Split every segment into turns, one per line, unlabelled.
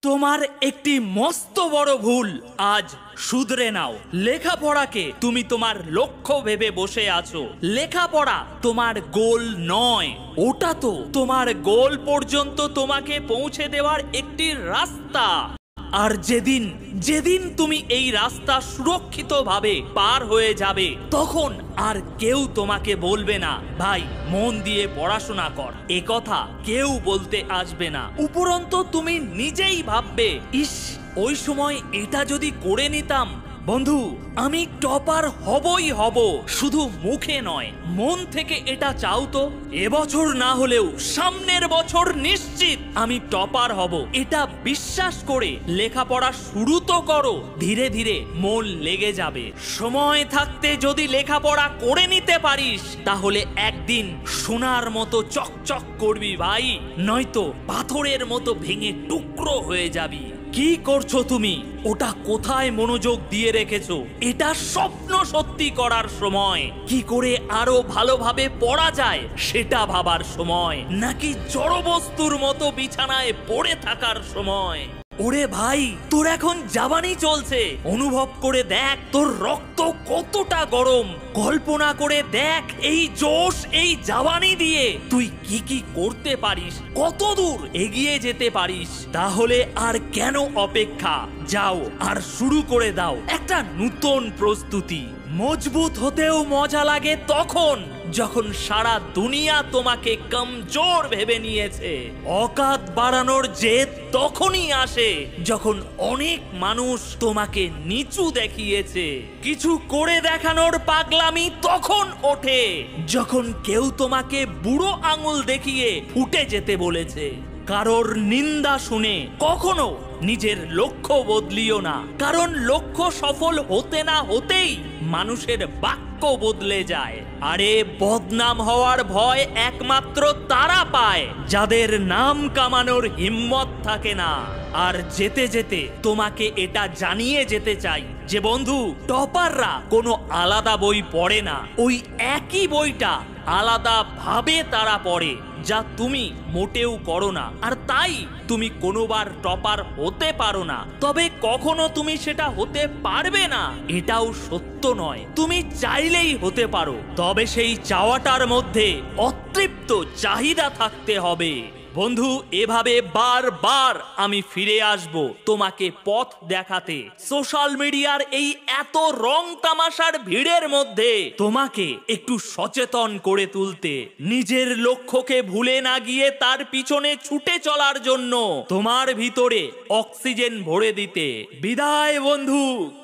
তোমার একটি মস্ত বড় ভুল আজ শুধরে নাও। লেখাপড়াকে তুমি তোমার লক্ষ্য ভেবে বসে আছো। লেখাপড়া তোমার গোল নয়, ওটা তো তোমার গোল পর্যন্ত তোমাকে পৌঁছে দেওয়ার একটি রাস্তা। আর যেদিন যেদিন তুমি এই রাস্তা সুরক্ষিতভাবে পার হয়ে যাবে, তখন আর কেউ তোমাকে বলবে না ভাই মন দিয়ে পড়াশোনা কর, এ কথা কেউ বলতে আসবে না। উপরন্তু তুমি নিজেই ভাববে, ইস ওই সময় এটা যদি করে নিতাম। বন্ধু, আমি টপার হবই হব, শুধু মুখে নয়, মন থেকে এটা চাও তো। এবছর না হলেও সামনের বছর নিশ্চিত আমি টপার হব, এটা বিশ্বাস করে লেখাপড়া শুরু তো করো। ধীরে ধীরে মন লেগে যাবে। সময় থাকতে যদি লেখাপড়া করে নিতে পারিস, তাহলে একদিন সোনার মতো চকচক করবি ভাই, নয়তো পাথরের মতো ভেঙে টুকরো হয়ে যাবি। কি করছো তুমি? ওটা কোথায় মনোযোগ দিয়ে রেখেছো? এটা স্বপ্ন সত্যি করার সময়। কি করে আরো ভালোভাবে পড়া যায় সেটা ভাবার সময়, নাকি জড়বস্তুর মতো বিছানায় পড়ে থাকার সময়? ওরে ভাই, তোর এখন জাবানি চলছে। অনুভব করে দেখ তোর রক্ত কতটা গরম। কল্পনা করে দেখ এই জোশ, এই জাবানি দিয়ে তুই কি কি করতে পারিস, কত দূর এগিয়ে যেতে পারিস। তাহলে আর কেন অপেক্ষা? যাও আর শুরু করে দাও একটা নতুন প্রস্তুতি। মজবুত হতেও মজা লাগে তখন যখন সারা দুনিয়া তোমাকে কমজোর ভেবে নিয়েছে। অকাত বাড়ানোর জেদ তখনই আসে যখন অনেক মানুষ তোমাকে নিচু দেখিয়েছে। কিছু করে দেখানোর পাগলামি তখন ওঠে যখন কেউ তোমাকে বুড়ো আঙুল দেখিয়ে ফুটে যেতে বলেছে। কারোর নিন্দা শুনে কখনো নিজের লক্ষ্য বদলিও না, কারণ লক্ষ্য সফল হতে না হতেই মানুষের বাক্য বদলে যায়। আরে বদনাম হওয়ার ভয় একমাত্র তারা পায় যাদের নাম কামানোর হিম্মত থাকে না। আর যেতে যেতে তোমাকে এটা জানিয়ে যেতে চাই যে বন্ধু, টপাররা কোনো আলাদা বই পড়ে না, ওই একই বইটা আলাদা ভাবে তারা পড়ে, যা তুমি মোটেও করো না। আর তাই তুমি কোনোবার টপার হতে পারো না, তবে কখনো তুমি সেটা হতে পারবে না এটাও সত্য নয়। তুমি চাইলেই হতে পারো, তবে সেই চাওয়াটার মধ্যে অতৃপ্ত চাহিদা থাকতে হবে। বন্ধু, এভাবে বারবার আমি ফিরে আসব তোমাকে পথ দেখাতে। সোশ্যাল মিডিয়ার এই এত রং তামাশার ভিড়ের মধ্যে তোমাকে একটু সচেতন করে তুলতে, নিজের লক্ষ্যকে ভুলে না গিয়ে তার পিছনে ছুটে চলার জন্য তোমার ভিতরে অক্সিজেন ভরে দিতে। বিদায় বন্ধু,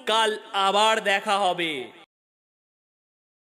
কাল আবার দেখা হবে।